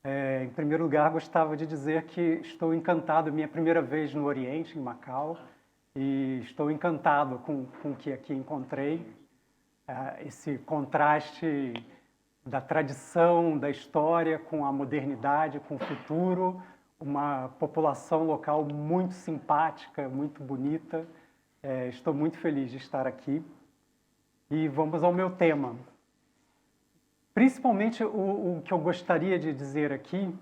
Em primeiro lugar, gostava de dizer que estou encantado, minha primeira vez no Oriente, em Macau, e estou encantado com o que aqui encontrei. Esse contraste da tradição, da história com a modernidade, com o futuro, uma população local muito simpática, muito bonita. Estou muito feliz de estar aqui. E vamos ao meu tema. Principalmente o que eu gostaria de dizer aqui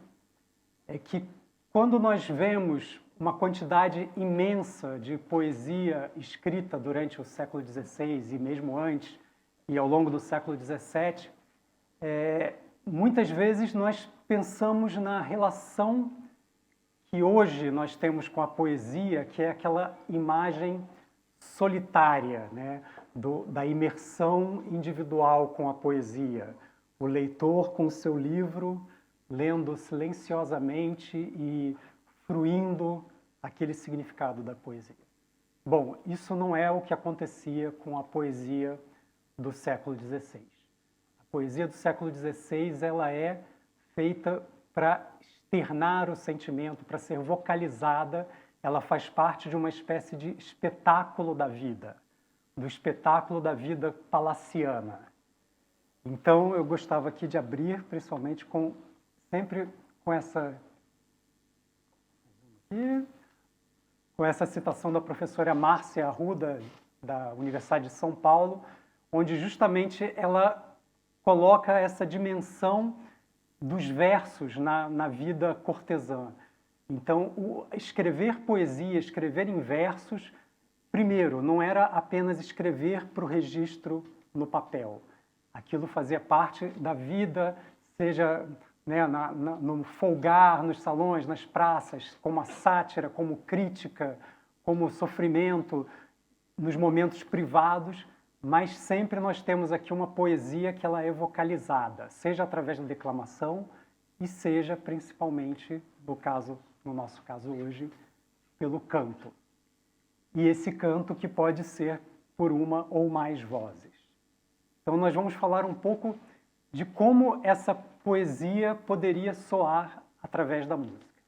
é que quando nós vemos uma quantidade imensa de poesia escrita durante o século XVI e mesmo antes, e ao longo do século XVII, muitas vezes nós pensamos na relação que hoje nós temos com a poesia, que é aquela imagem solitária, né, da imersão individual com a poesia. O leitor com o seu livro, lendo silenciosamente e fruindo aquele significado da poesia. Bom, isso não é o que acontecia com a poesia do século XVI. A poesia do século XVI ela é feita para externar o sentimento, para ser vocalizada, ela faz parte de uma espécie de espetáculo da vida, do espetáculo da vida palaciana. Então, eu gostava aqui de abrir, principalmente, sempre com essa citação da professora Márcia Arruda, da Universidade de São Paulo, onde justamente ela coloca essa dimensão dos versos na vida cortesã. Então, escrever poesia, escrever em versos, primeiro, não era apenas escrever para o registro no papel. Aquilo fazia parte da vida, seja, né, no folgar, nos salões, nas praças, como a sátira, como crítica, como sofrimento, nos momentos privados, mas sempre nós temos aqui uma poesia que ela é vocalizada, seja através da declamação e seja principalmente, no nosso caso hoje, pelo canto. E esse canto que pode ser por uma ou mais vozes. Então, nós vamos falar um pouco de como essa poesia poderia soar através da música.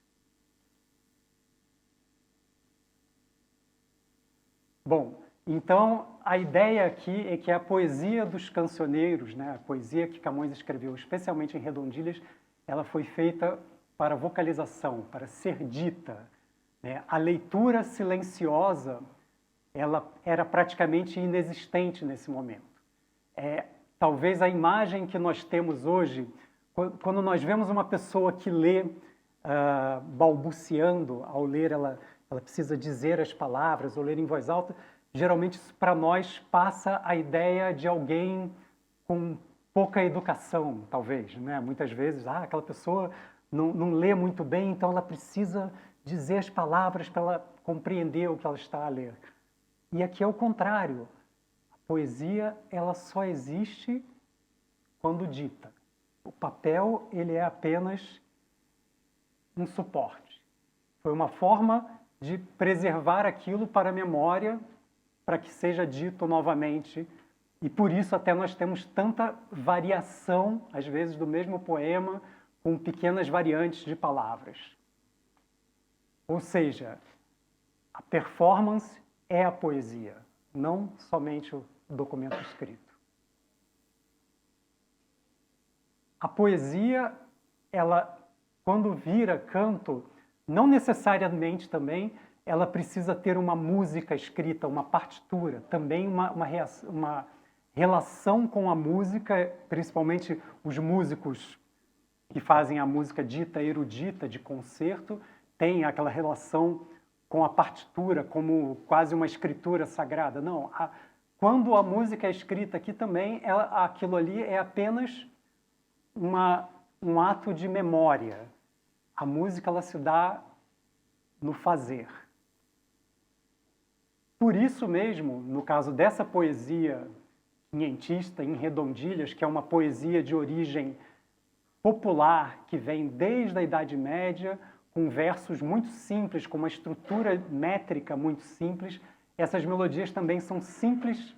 Bom, então, a ideia aqui é que a poesia dos cancioneiros, né, a poesia que Camões escreveu, especialmente em Redondilhas, ela foi feita para vocalização, para ser dita, né? A leitura silenciosa, ela era praticamente inexistente nesse momento. Talvez a imagem que nós temos hoje, quando nós vemos uma pessoa que lê balbuciando, ao ler ela precisa dizer as palavras ou ler em voz alta, geralmente isso para nós passa a ideia de alguém com pouca educação, talvez, né? Muitas vezes, aquela pessoa não lê muito bem, então ela precisa dizer as palavras para ela compreender o que ela está a ler. E aqui é o contrário. Poesia, ela só existe quando dita. O papel, ele é apenas um suporte. Foi uma forma de preservar aquilo para a memória, para que seja dito novamente. E por isso até nós temos tanta variação, às vezes, do mesmo poema, com pequenas variantes de palavras. Ou seja, a performance é a poesia, não somente o documento escrito. A poesia, ela, quando vira canto, não necessariamente também ela precisa ter uma música escrita, uma partitura, também uma relação com a música, principalmente os músicos que fazem a música dita erudita de concerto, tem aquela relação com a partitura, como quase uma escritura sagrada. Não, quando a música é escrita aqui também, aquilo ali é apenas um ato de memória. A música ela se dá no fazer. Por isso mesmo, no caso dessa poesia quinhentista, em Redondilhas, que é uma poesia de origem popular, que vem desde a Idade Média, com versos muito simples, com uma estrutura métrica muito simples, essas melodias também são simples,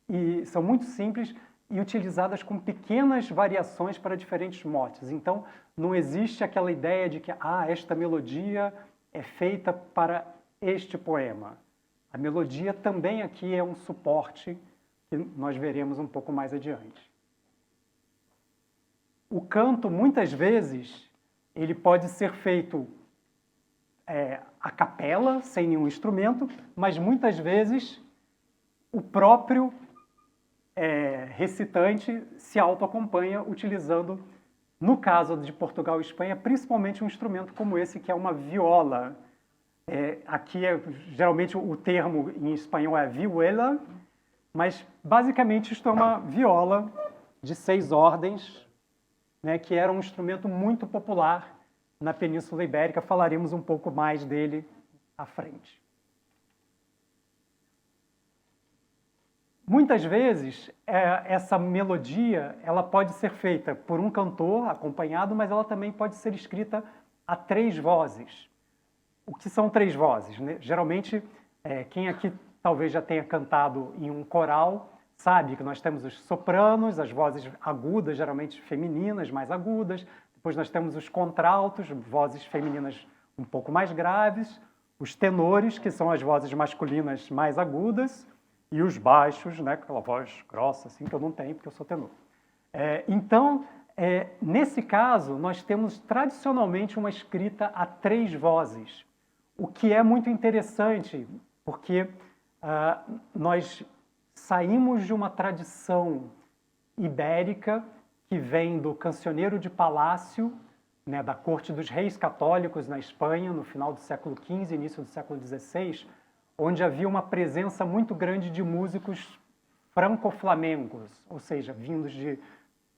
e são muito simples, e utilizadas com pequenas variações para diferentes motes. Então, não existe aquela ideia de que esta melodia é feita para este poema. A melodia também aqui é um suporte que nós veremos um pouco mais adiante. O canto, muitas vezes, ele pode ser feito a capela, sem nenhum instrumento, mas muitas vezes o próprio recitante se auto-acompanha utilizando, no caso de Portugal e Espanha, principalmente um instrumento como esse, que é uma viola. Aqui, geralmente, o termo em espanhol é vihuela, mas, basicamente, isto é uma viola de 6 ordens, né, que era um instrumento muito popular na Península Ibérica. Falaremos um pouco mais dele à frente. Muitas vezes, essa melodia ela pode ser feita por um cantor acompanhado, mas ela também pode ser escrita a 3 vozes. O que são 3 vozes, né? Geralmente, quem aqui talvez já tenha cantado em um coral, sabe que nós temos os sopranos, as vozes agudas, geralmente femininas, mais agudas. Depois nós temos os contraltos, vozes femininas um pouco mais graves. Os tenores, que são as vozes masculinas mais agudas. E os baixos, né, aquela voz grossa, assim, que eu não tenho, porque eu sou tenor. Então, nesse caso, nós temos tradicionalmente uma escrita a 3 vozes, o que é muito interessante, porque nós saímos de uma tradição ibérica que vem do cancioneiro de palácio, né, da corte dos reis católicos na Espanha, no final do século XV, início do século XVI, onde havia uma presença muito grande de músicos franco-flamencos, ou seja, vindos de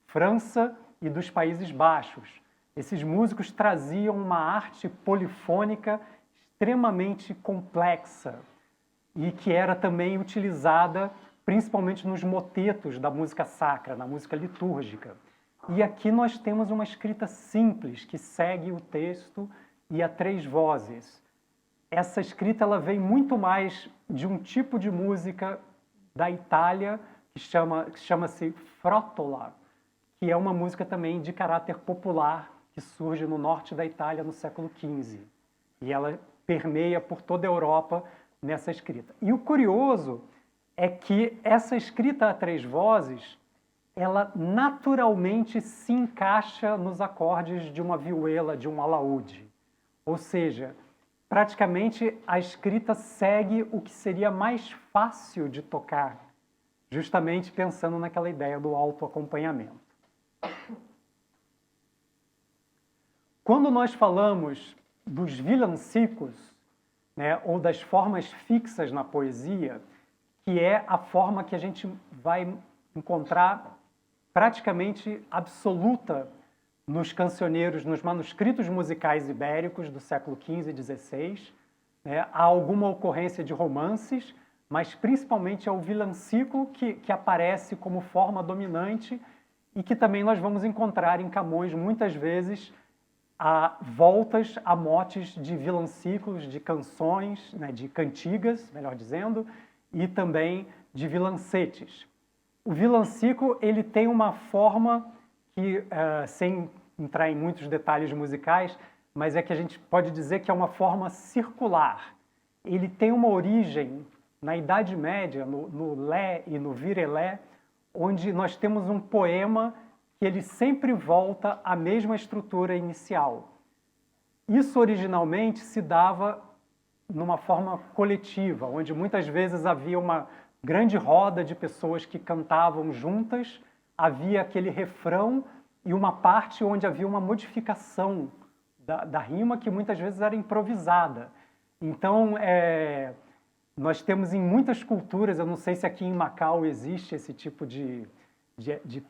França e dos Países Baixos. Esses músicos traziam uma arte polifônica extremamente complexa e que era também utilizada principalmente nos motetos da música sacra, na música litúrgica. E aqui nós temos uma escrita simples, que segue o texto e a 3 vozes. Essa escrita ela vem muito mais de um tipo de música da Itália que chama-se frótola, que é uma música também de caráter popular que surge no norte da Itália no século XV. E ela permeia por toda a Europa nessa escrita. E o curioso é que essa escrita a 3 vozes, ela naturalmente se encaixa nos acordes de uma vihuela, de um alaúde. Ou seja, praticamente a escrita segue o que seria mais fácil de tocar, justamente pensando naquela ideia do autoacompanhamento. Quando nós falamos dos villancicos, né, ou das formas fixas na poesia, que é a forma que a gente vai encontrar praticamente absoluta nos cancioneiros, nos manuscritos musicais ibéricos do século XV e XVI. Há alguma ocorrência de romances, mas principalmente é o villancico que aparece como forma dominante e que também nós vamos encontrar em Camões muitas vezes voltas a motes de villancicos, de canções, né, de cantigas, melhor dizendo, e também de vilancetes. O villancico ele tem uma forma que, sem entrar em muitos detalhes musicais, mas é que a gente pode dizer que é uma forma circular. Ele tem uma origem na Idade Média, no Lé e no Virelé, onde nós temos um poema que ele sempre volta à mesma estrutura inicial. Isso originalmente se dava numa forma coletiva, onde muitas vezes havia uma grande roda de pessoas que cantavam juntas, havia aquele refrão e uma parte onde havia uma modificação da rima que muitas vezes era improvisada. Então, nós temos em muitas culturas, eu não sei se aqui em Macau existe esse tipo de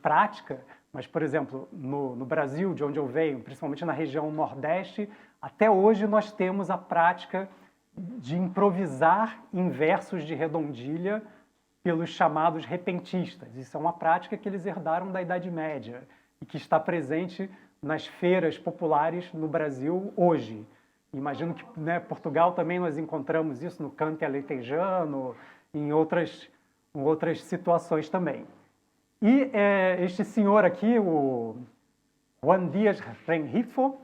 prática, mas, por exemplo, no Brasil, de onde eu venho, principalmente na região Nordeste, até hoje nós temos a prática de improvisar em versos de redondilha pelos chamados repentistas. Isso é uma prática que eles herdaram da Idade Média e que está presente nas feiras populares no Brasil hoje. Imagino que, né, Portugal também nós encontramos isso no cante aletejano, em outras situações também. E este senhor aqui, o Juan Díaz Rengifo,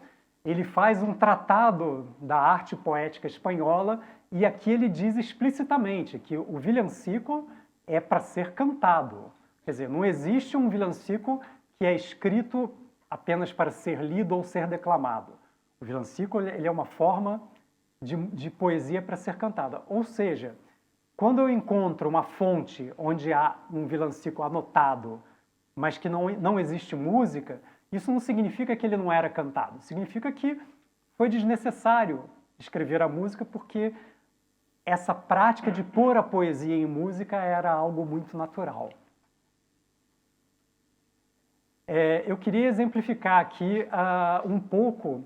ele faz um tratado da arte poética espanhola e aqui ele diz explicitamente que o villancico é para ser cantado. Quer dizer, não existe um villancico que é escrito apenas para ser lido ou ser declamado. O villancico ele é uma forma de poesia para ser cantada. Ou seja, quando eu encontro uma fonte onde há um villancico anotado, mas que não existe música, isso não significa que ele não era cantado. Significa que foi desnecessário escrever a música porque essa prática de pôr a poesia em música era algo muito natural. Eu queria exemplificar aqui um pouco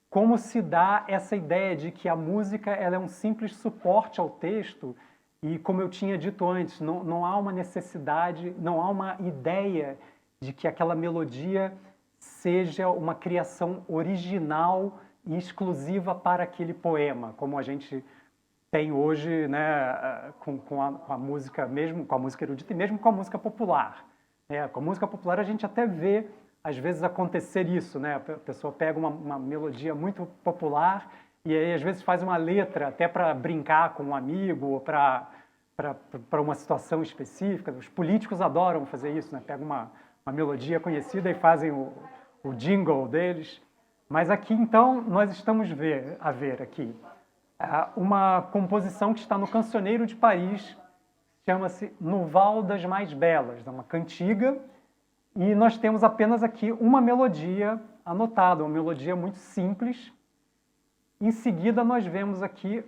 como se dá essa ideia de que a música ela é um simples suporte ao texto e, como eu tinha dito antes, não há uma necessidade, não há uma ideia de que aquela melodia seja uma criação original e exclusiva para aquele poema, como a gente tem hoje, né, com a música, mesmo com a música erudita e mesmo com a música popular. Com a música popular a gente até vê, às vezes, acontecer isso, né? A pessoa pega uma melodia muito popular e aí, às vezes, faz uma letra até para brincar com um amigo ou para uma situação específica. Os políticos adoram fazer isso, né? Pegam uma melodia conhecida e fazem o jingle deles. Mas aqui, então, nós estamos a ver aqui uma composição que está no Cancioneiro de Paris, chama-se No Val das Mais Belas, é uma cantiga, e nós temos apenas aqui uma melodia anotada, uma melodia muito simples. Em seguida, nós vemos aqui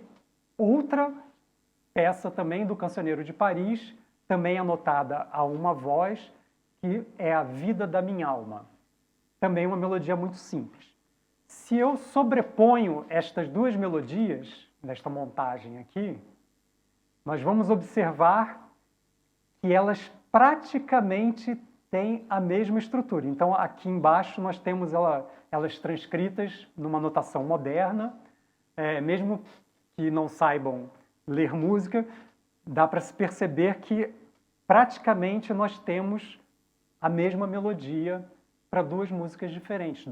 outra peça também do Cancioneiro de Paris, também anotada a uma voz, que é A Vida da Minha Alma. Também uma melodia muito simples. Se eu sobreponho estas duas melodias, nesta montagem aqui, nós vamos observar que elas praticamente têm a mesma estrutura. Então, aqui embaixo nós temos elas transcritas numa notação moderna, mesmo que não saibam ler música, dá para se perceber que praticamente nós temos a mesma melodia para duas músicas diferentes,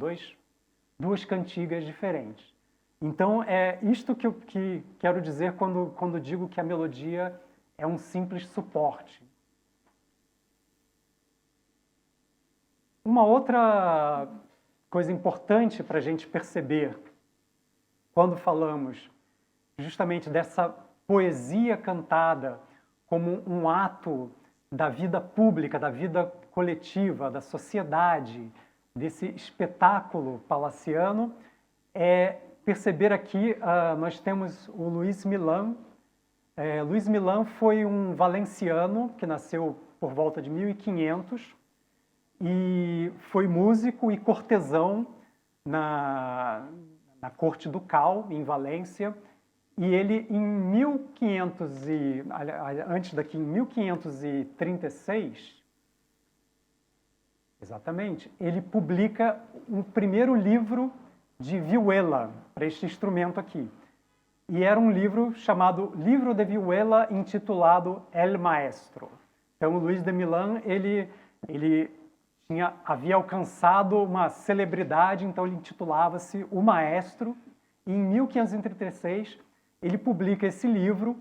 duas cantigas diferentes. Então, é isto que eu quero dizer quando digo que a melodia é um simples suporte. Uma outra coisa importante para a gente perceber quando falamos justamente dessa poesia cantada como um ato da vida pública, da vida coletiva, da sociedade, desse espetáculo palaciano, é perceber aqui, nós temos o Luís Milán. Luís Milán foi um valenciano que nasceu por volta de 1500 e foi músico e cortesão na corte ducal, em Valência. E ele, em 1536, exatamente, ele publica o primeiro livro de vihuela para este instrumento aqui. E era um livro chamado Livro de Vihuela, intitulado El Maestro. Então, o Luís de Milán, ele havia alcançado uma celebridade, então ele intitulava-se O Maestro. E em 1536, ele publica esse livro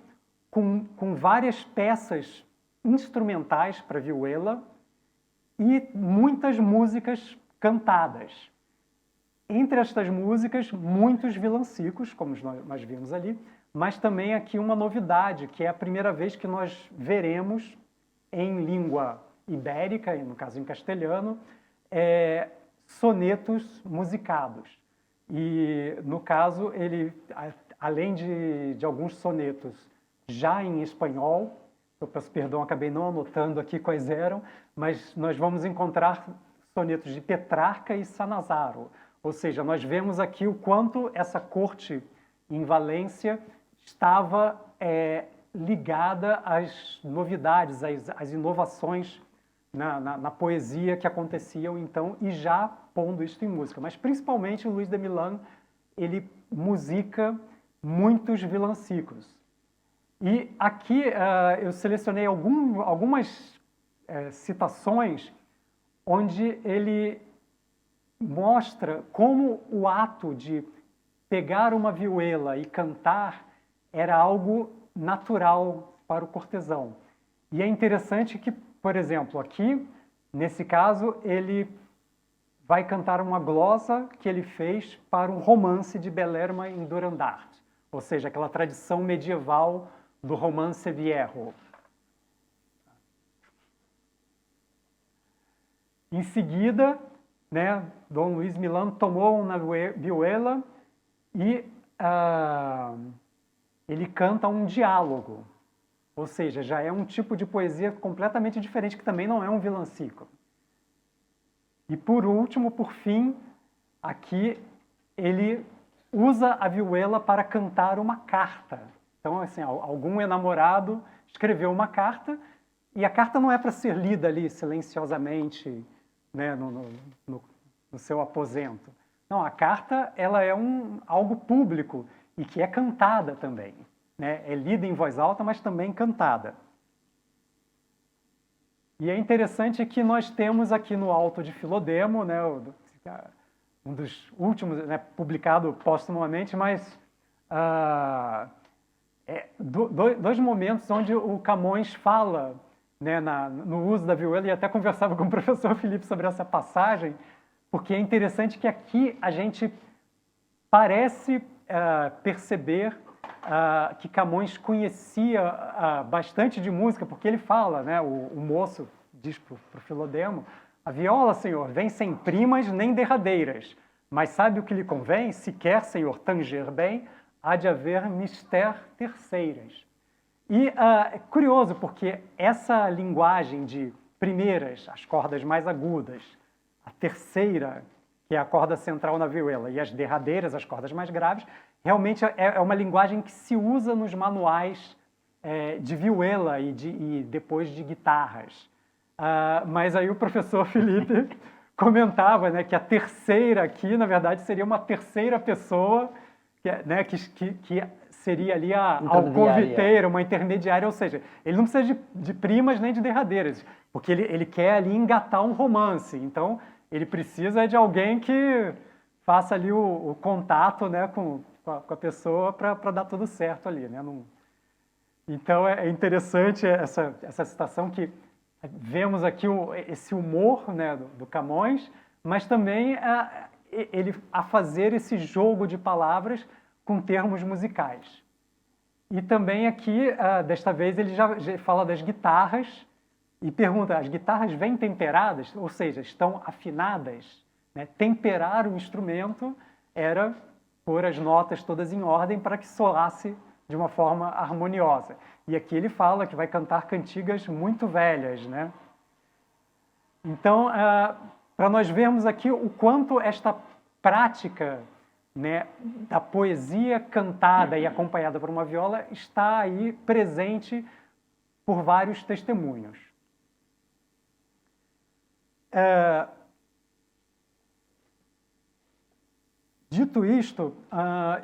com várias peças instrumentais para vihuela e muitas músicas cantadas. Entre estas músicas, muitos villancicos, como nós vimos ali, mas também aqui uma novidade, que é a primeira vez que nós veremos em língua ibérica, no caso em castelhano, sonetos musicados. E, no caso, ele, além de alguns sonetos já em espanhol, eu peço perdão, acabei não anotando aqui quais eram, mas nós vamos encontrar sonetos de Petrarca e Sanazaro. Ou seja, nós vemos aqui o quanto essa corte em Valência estava ligada às novidades, às inovações na poesia que aconteciam então, e já pondo isso em música. Mas principalmente o Luís de Milán, ele musica muitos villancicos. E aqui eu selecionei algumas citações onde ele mostra como o ato de pegar uma vihuela e cantar era algo natural para o cortesão. E é interessante que, por exemplo, aqui, nesse caso, ele vai cantar uma glosa que ele fez para um romance de Bellerma em Durandart, ou seja, aquela tradição medieval do romance viejo. Em seguida, né, Dom Luís Milano tomou uma vihuela e ele canta um diálogo, ou seja, já é um tipo de poesia completamente diferente, que também não é um villancico. E por último, por fim, aqui ele usa a vihuela para cantar uma carta. Então, assim, algum enamorado escreveu uma carta, e a carta não é para ser lida ali silenciosamente, né, no seu aposento. Não, a carta ela é algo público e que é cantada também, né? É lida em voz alta, mas também cantada. E é interessante que nós temos aqui no Alto de Filodemo, né, um dos últimos, né, publicado póstumamente, mas dois momentos onde o Camões fala, né, no uso da vihuela, e até conversava com o professor Felipe sobre essa passagem, porque é interessante que aqui a gente parece perceber que Camões conhecia bastante de música, porque ele fala, né, o moço diz para o Filodemo: a viola, senhor, vem sem primas nem derradeiras, mas sabe o que lhe convém? Se quer, senhor, tanger bem, há de haver mister terceiras. E é curioso, porque essa linguagem de primeiras, as cordas mais agudas, a terceira, que é a corda central na vihuela, e as derradeiras, as cordas mais graves, realmente é uma linguagem que se usa nos manuais de vihuela e depois de guitarras. Mas aí o professor Felipe comentava, né, que a terceira aqui, na verdade, seria uma terceira pessoa, né, que seria ali a alcoviteira, uma intermediária, ou seja, ele não precisa de primas nem de derradeiras, porque ele quer ali engatar um romance, então ele precisa de alguém que faça ali o contato, né, com a pessoa para dar tudo certo ali, né? Então é interessante essa citação, que vemos aqui esse humor, né, do Camões, mas também ele a fazer esse jogo de palavras com termos musicais. E também aqui, desta vez, ele já fala das guitarras e pergunta: as guitarras vêm temperadas? Ou seja, estão afinadas? Né? Temperar o instrumento era pôr as notas todas em ordem para que soasse de uma forma harmoniosa. E aqui ele fala que vai cantar cantigas muito velhas, né? Então, para nós vermos aqui o quanto esta prática, né, da poesia cantada e acompanhada por uma viola está aí presente por vários testemunhos. Dito isto,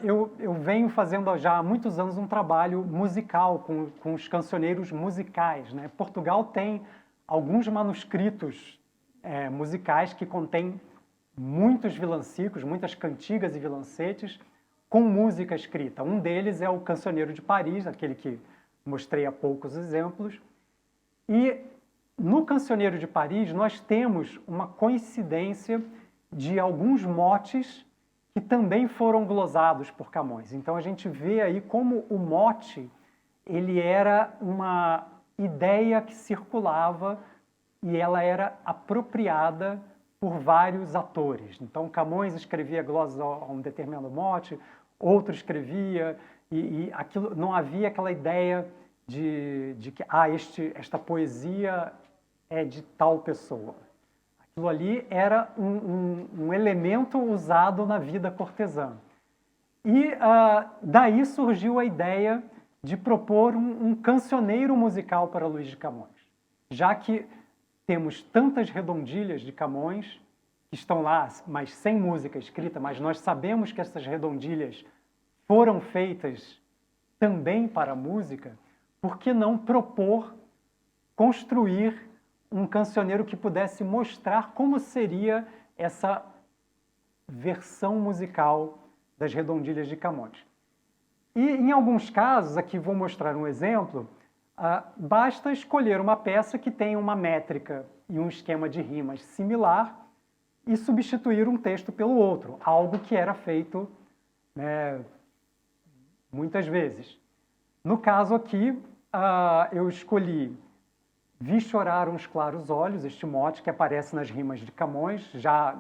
eu venho fazendo já há muitos anos um trabalho musical com os cancioneiros musicais, né? Portugal tem alguns manuscritos musicais que contêm muitos villancicos, muitas cantigas e vilancetes com música escrita. Um deles é o Cancioneiro de Paris, aquele que mostrei há poucos exemplos. E no Cancioneiro de Paris nós temos uma coincidência de alguns motes que também foram glosados por Camões. Então a gente vê aí como o mote ele era uma ideia que circulava e ela era apropriada por vários atores. Então Camões escrevia glosas a um determinado mote, outro escrevia, e aquilo, não havia aquela ideia de que esta poesia é de tal pessoa. Aquilo ali era um elemento usado na vida cortesã. E daí surgiu a ideia de propor um cancioneiro musical para Luís de Camões, já que temos tantas redondilhas de Camões que estão lá, mas sem música escrita, mas nós sabemos que essas redondilhas foram feitas também para a música. Por que não propor construir um cancioneiro que pudesse mostrar como seria essa versão musical das Redondilhas de Camões. E, em alguns casos, aqui vou mostrar um exemplo, basta escolher uma peça que tenha uma métrica e um esquema de rimas similar e substituir um texto pelo outro, algo que era feito, né, muitas vezes. No caso aqui, eu escolhi Vi chorar uns claros olhos, este mote que aparece nas rimas de Camões, já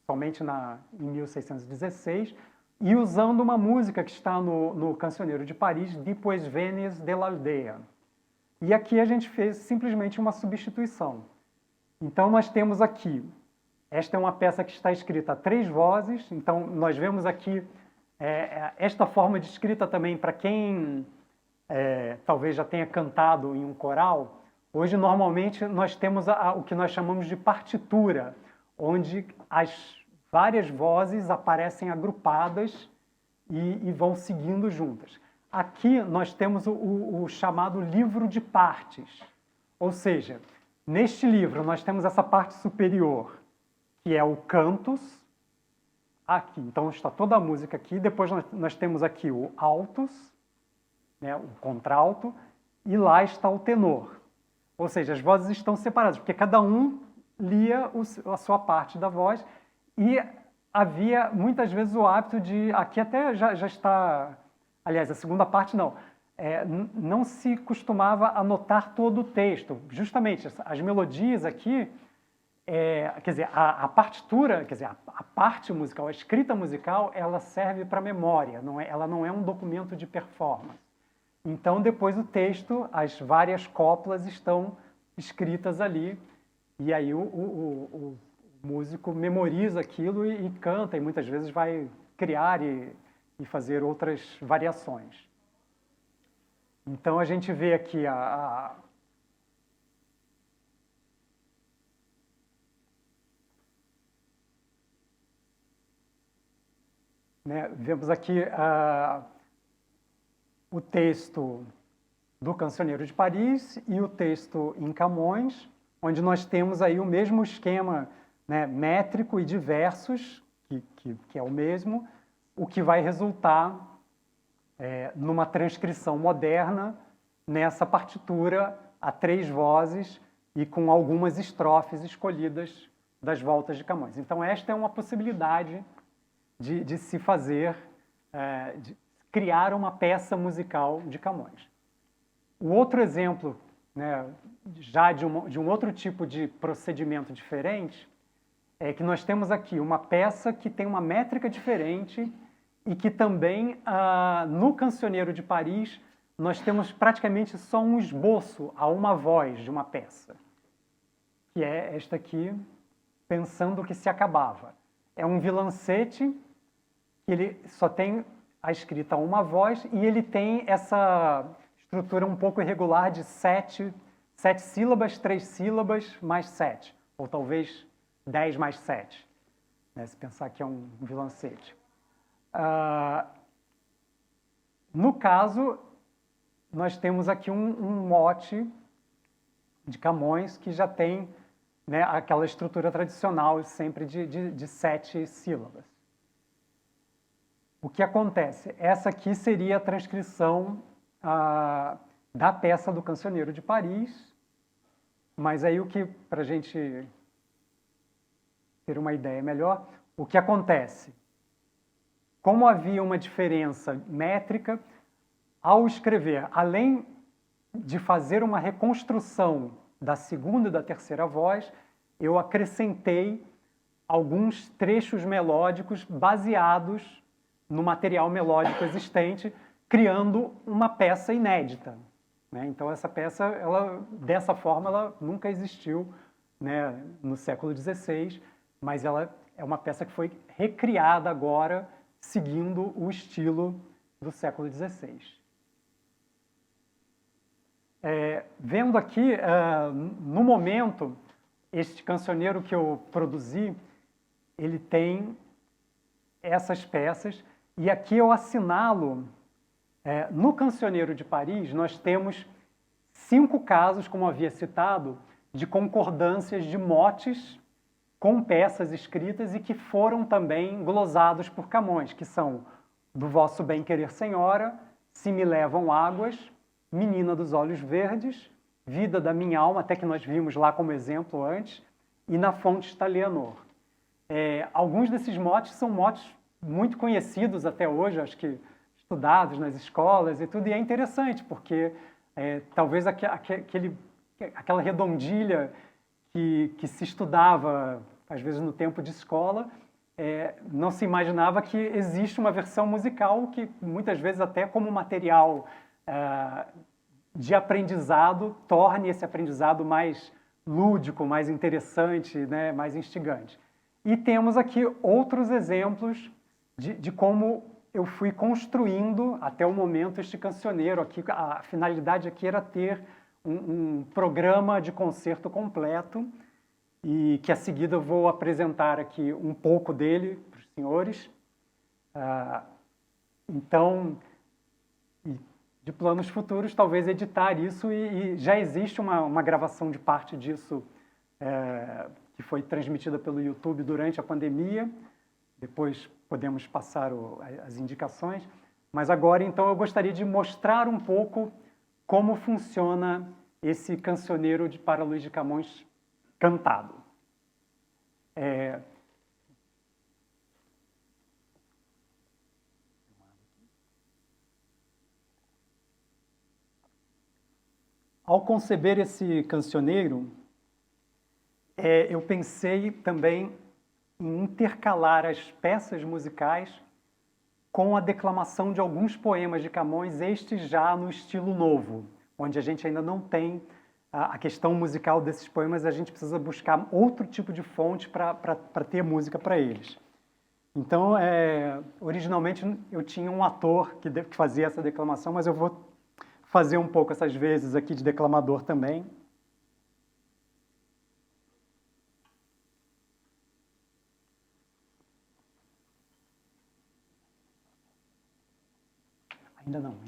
somente em 1616, e usando uma música que está no Cancioneiro de Paris, Depois Venes de l'Aldea. E aqui a gente fez simplesmente uma substituição. Então nós temos aqui, esta é uma peça que está escrita a 3 vozes, então nós vemos aqui esta forma de escrita também para quem talvez já tenha cantado em um coral. Hoje, normalmente, nós temos o que nós chamamos de partitura, onde as várias vozes aparecem agrupadas e vão seguindo juntas. Aqui nós temos o chamado livro de partes, ou seja, neste livro nós temos essa parte superior, que é o cantus, aqui, então está toda a música aqui, depois nós temos aqui o altus, né, o contralto, e lá está o tenor. Ou seja, as vozes estão separadas, porque cada um lia a sua parte da voz e havia muitas vezes o hábito de... Aqui até já está... Aliás, a segunda parte não. Não se costumava anotar todo o texto. Justamente, as melodias aqui... quer dizer, a partitura, quer dizer, a parte musical, a escrita musical, ela serve para memória, ela não é um documento de performance. Então, depois o texto, as várias coplas estão escritas ali, e aí o músico memoriza aquilo e canta, e muitas vezes vai criar e fazer outras variações. Então, a gente vê aqui vemos aqui o texto do Cancioneiro de Paris e o texto em Camões, onde nós temos aí o mesmo esquema, né, métrico e de versos, que é o mesmo, o que vai resultar numa transcrição moderna nessa partitura a 3 vozes e com algumas estrofes escolhidas das voltas de Camões. Então esta é uma possibilidade de se fazer, de criar uma peça musical de Camões. O outro exemplo, né, já de um outro tipo de procedimento diferente, é que nós temos aqui uma peça que tem uma métrica diferente e que também, no Cancioneiro de Paris, nós temos praticamente só um esboço a uma voz de uma peça, que é esta aqui, Pensando que se acabava. É um vilancete, que ele só tem a escrita a uma voz e ele tem essa estrutura um pouco irregular de 7 sílabas, 3 sílabas, mais 7, ou talvez 10 mais 7, né, se pensar que é um vilancete. No caso, nós temos aqui um mote de Camões que já tem, né, aquela estrutura tradicional sempre de 7 sílabas. O que acontece? Essa aqui seria a transcrição da peça do Cancioneiro de Paris, mas aí para a gente ter uma ideia melhor, o que acontece? Como havia uma diferença métrica, ao escrever, além de fazer uma reconstrução da segunda e da terceira voz, eu acrescentei alguns trechos melódicos baseados no material melódico existente, criando uma peça inédita, né? Então, essa peça, dessa forma, ela nunca existiu, né, no século XVI, mas ela é uma peça que foi recriada agora, seguindo o estilo do século XVI. Vendo aqui, no momento, este cancioneiro que eu produzi, ele tem essas peças, e aqui eu assinalo, no Cancioneiro de Paris, nós temos 5 casos, como havia citado, de concordâncias de motes com peças escritas e que foram também glosados por Camões, que são Do Vosso Bem Querer Senhora, Se Me Levam Águas, Menina dos Olhos Verdes, Vida da Minha Alma, até que nós vimos lá como exemplo antes, e Na Fonte está Leonor. Alguns desses motes são motes muito conhecidos até hoje, acho que estudados nas escolas e tudo, e é interessante, porque talvez aquela redondilha que se estudava, às vezes, no tempo de escola, não se imaginava que existe uma versão musical que, muitas vezes, até como material de aprendizado, torne esse aprendizado mais lúdico, mais interessante, né, mais instigante. E temos aqui outros exemplos de como eu fui construindo, até o momento, este cancioneiro. Aqui, a finalidade aqui era ter um programa de concerto completo, e que a seguida eu vou apresentar aqui um pouco dele para os senhores. Então, de planos futuros, talvez editar isso, e já existe uma gravação de parte disso que foi transmitida pelo YouTube durante a pandemia. Depois podemos passar as indicações. Mas agora, então, eu gostaria de mostrar um pouco como funciona esse cancioneiro para Luís de Camões cantado. Ao conceber esse cancioneiro, eu pensei também em intercalar as peças musicais com a declamação de alguns poemas de Camões, estes já no estilo novo, onde a gente ainda não tem a questão musical desses poemas, a gente precisa buscar outro tipo de fonte para ter música para eles. Então, originalmente eu tinha um ator que fazia essa declamação, mas eu vou fazer um pouco essas vezes aqui de declamador também. Ainda não.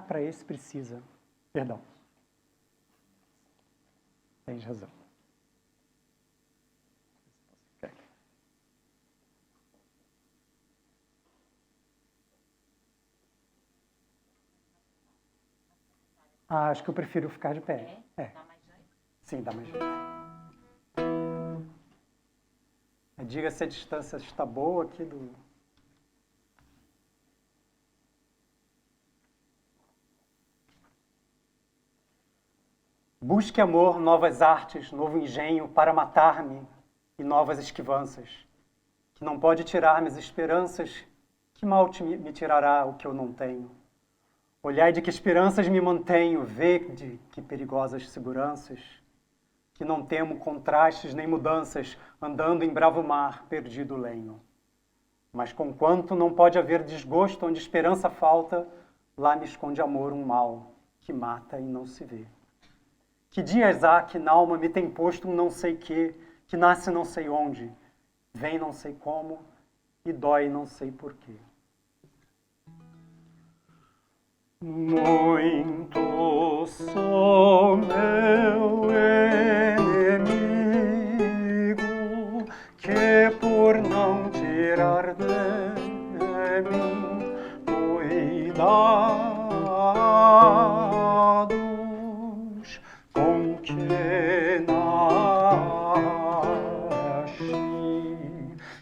Para esse precisa. Perdão. Tens razão. Acho que eu prefiro ficar de pé. Dá mais jeito? Sim, dá mais jeito. Diga se a distância está boa aqui do... Busque amor, novas artes, novo engenho para matar-me e novas esquivanças, que não pode tirar-me as esperanças, que mal me tirará o que eu não tenho. Olhai de que esperanças me mantenho, vede que perigosas seguranças, que não temo contrastes nem mudanças, andando em bravo mar, perdido lenho. Mas conquanto não pode haver desgosto onde esperança falta, lá me esconde amor um mal, que mata e não se vê. Que dias há que n'alma me tem posto um não sei que nasce não sei onde, vem não sei como e dói não sei porquê. Muito sou meu inimigo, que por não tirar de mim cuidados com que nasci,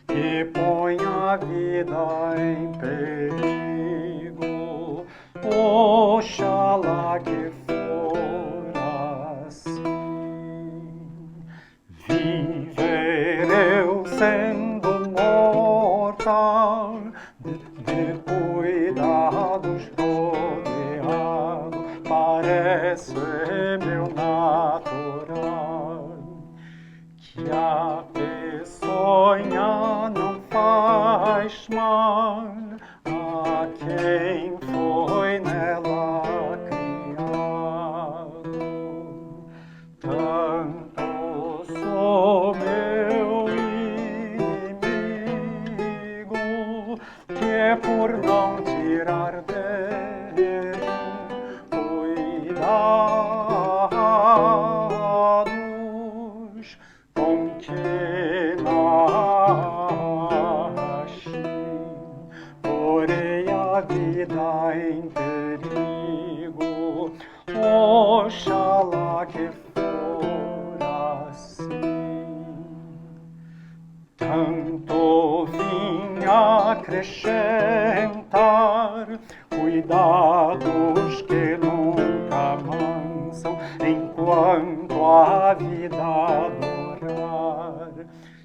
que põe a vida em perigo, oxalá que for assim. Viver eu sendo mortal, de cuidados rodeado, parece meu natural. Que a peçonha não faz mal a quem foi nela criado. Tanto sou meu inimigo, que por não tirar anos com que nasci, porém a vida em perigo, oxalá que fora assim. Tanto vinha acrescentar cuidados que nunca mansam enquanto a vida durar,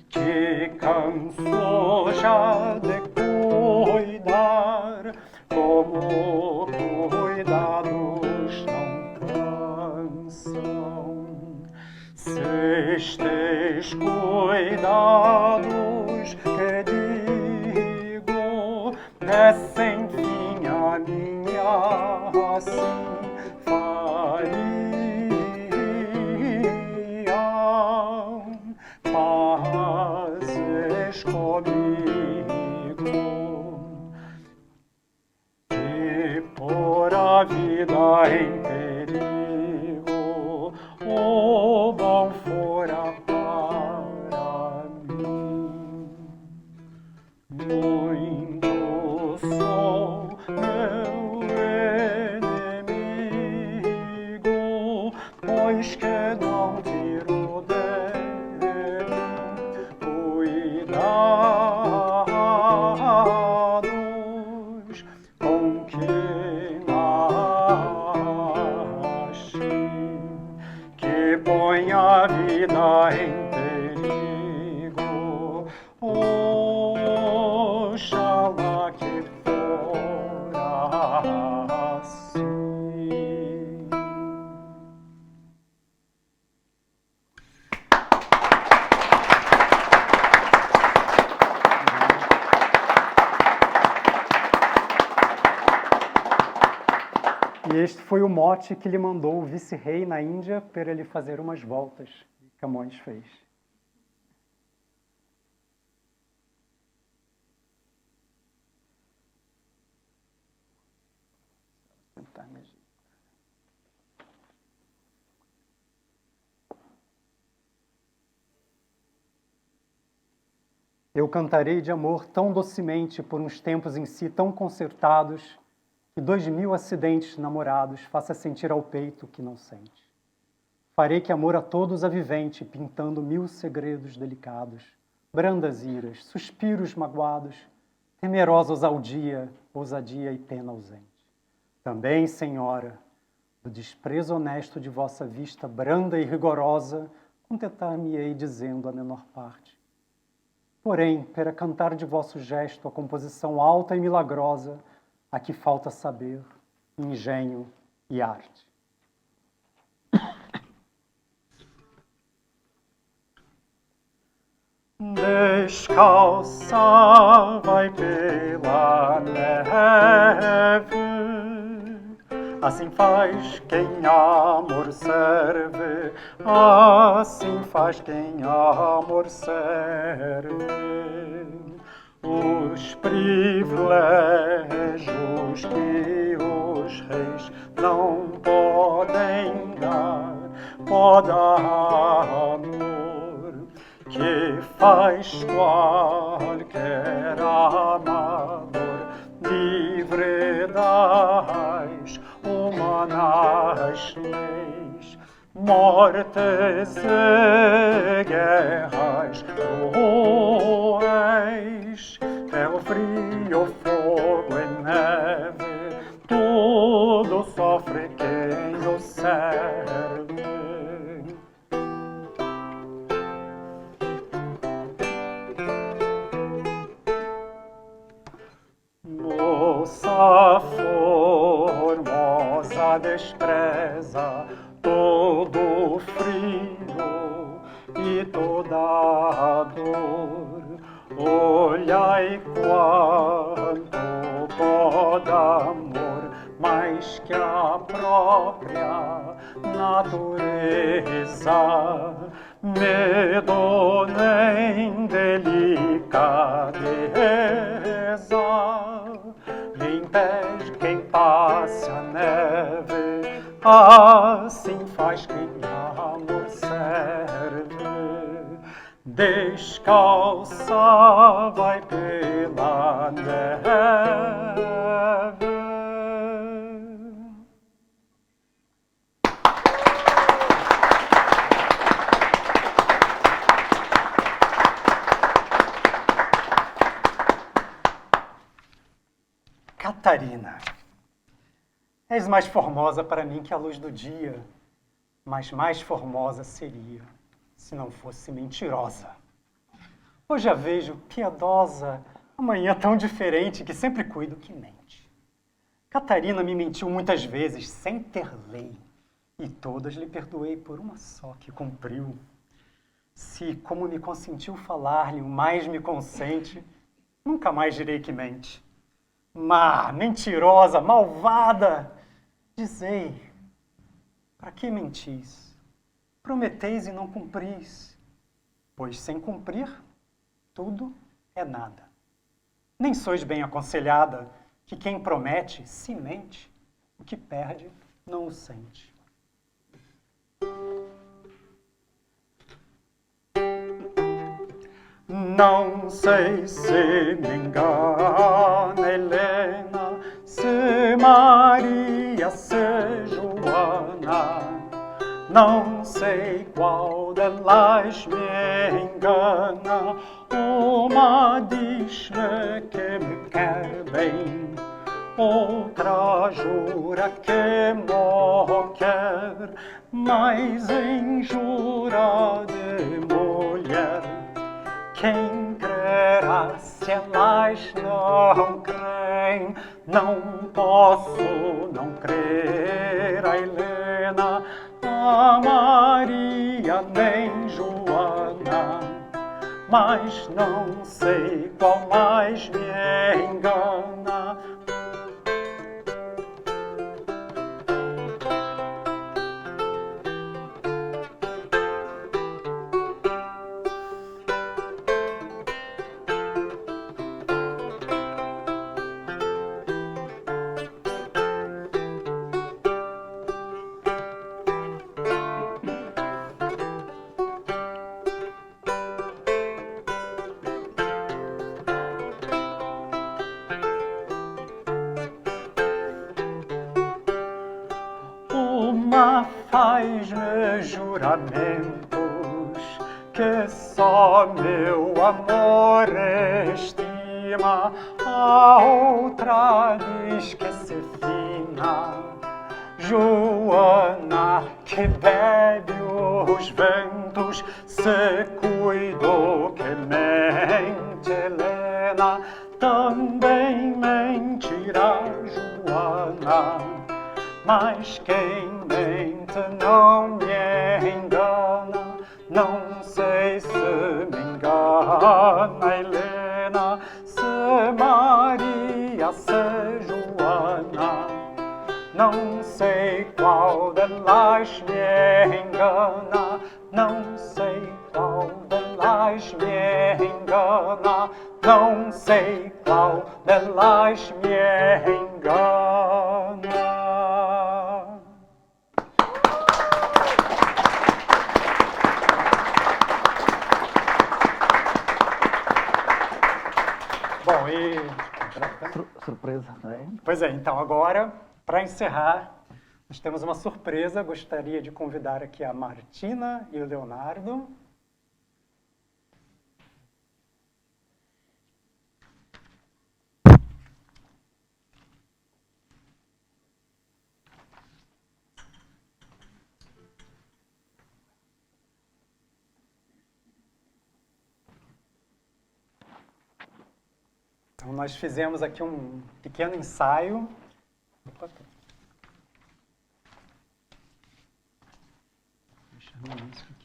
que cansou já de cuidar como cuidados não cansam. Se estes cuidados que digo dessem fim a minha, assim fariam. Fazes comigo que por a vida em perigo o bom fora para mim. Muito sou meu inimigo, pois que não tiro dele cuidados com que nasci, que põe a vida em perigo, oxalá que fora assim. E este foi o mote que lhe mandou o vice-rei na Índia para ele fazer umas voltas. E Camões fez. Eu cantarei de amor tão docemente por uns tempos em si tão concertados, que 2000 acidentes namorados faça sentir ao peito o que não sente. Farei que amor a todos avivente, pintando 1000 segredos delicados, brandas iras, suspiros magoados, temerosos ao dia, ousadia e pena ausente. Também, Senhora, do desprezo honesto de vossa vista branda e rigorosa, contentar-me-ei dizendo a menor parte. Porém, para cantar de vosso gesto a composição alta e milagrosa, aqui falta saber, engenho e arte. Descalça vai pela neve, assim faz quem amor serve, assim faz quem amor serve. Os privilégios que os reis não podem dar, pode amor, que faz qualquer amador livre das humanas leis, mortes e guerras cruéis, pelo frio, fogo e neve, tudo sofre quem o serve. Moça formosa despreza todo frio e toda a dor. Olhai quanto pode amor, mais que a própria natureza, medo nem delicadeza, lhe impede quem passe a neve assim faz quem amor serve. Descalça vai pela neve. Catarina, és mais formosa para mim que a luz do dia, mas mais formosa seria se não fosse mentirosa. Hoje a vejo piedosa, amanhã tão diferente que sempre cuido que mente. Catarina me mentiu muitas vezes sem ter lei, e todas lhe perdoei por uma só que cumpriu. Se, como me consentiu falar-lhe, o mais me consente, nunca mais direi que mente. Má, mentirosa, malvada, dizei, para que mentis? Prometeis e não cumpris, pois sem cumprir, tudo é nada. Nem sois bem aconselhada, que quem promete, se mente, o que perde, não o sente. Não sei se me engana, Helena, se Maria, se Joana. Não sei qual delas me engana. Uma diz-me que me quer bem, outra jura que morro quer, mas em jura de mulher. Quem crerá se elas não creem? Não posso não crer a Helena, a Maria nem Joana, mas não sei qual mais me engana. Uma faz-me juramentos que só meu amor estima, a outra diz que se fina. Joana, que bebe os ventos, se cuidou que mente. Helena, também mentirá Joana, mas quem mente não me engana. Não sei se me engana, Helena, se Maria, se Joana. Não sei qual delas me engana, não sei qual delas me engana, não sei qual delas me engana. Bom, e... Surpresa, não é? Pois é, então agora, para encerrar, nós temos uma surpresa. Gostaria de convidar aqui a Martina e o Leonardo. Então, nós fizemos aqui um pequeno ensaio. Opa. Deixa eu ver isso.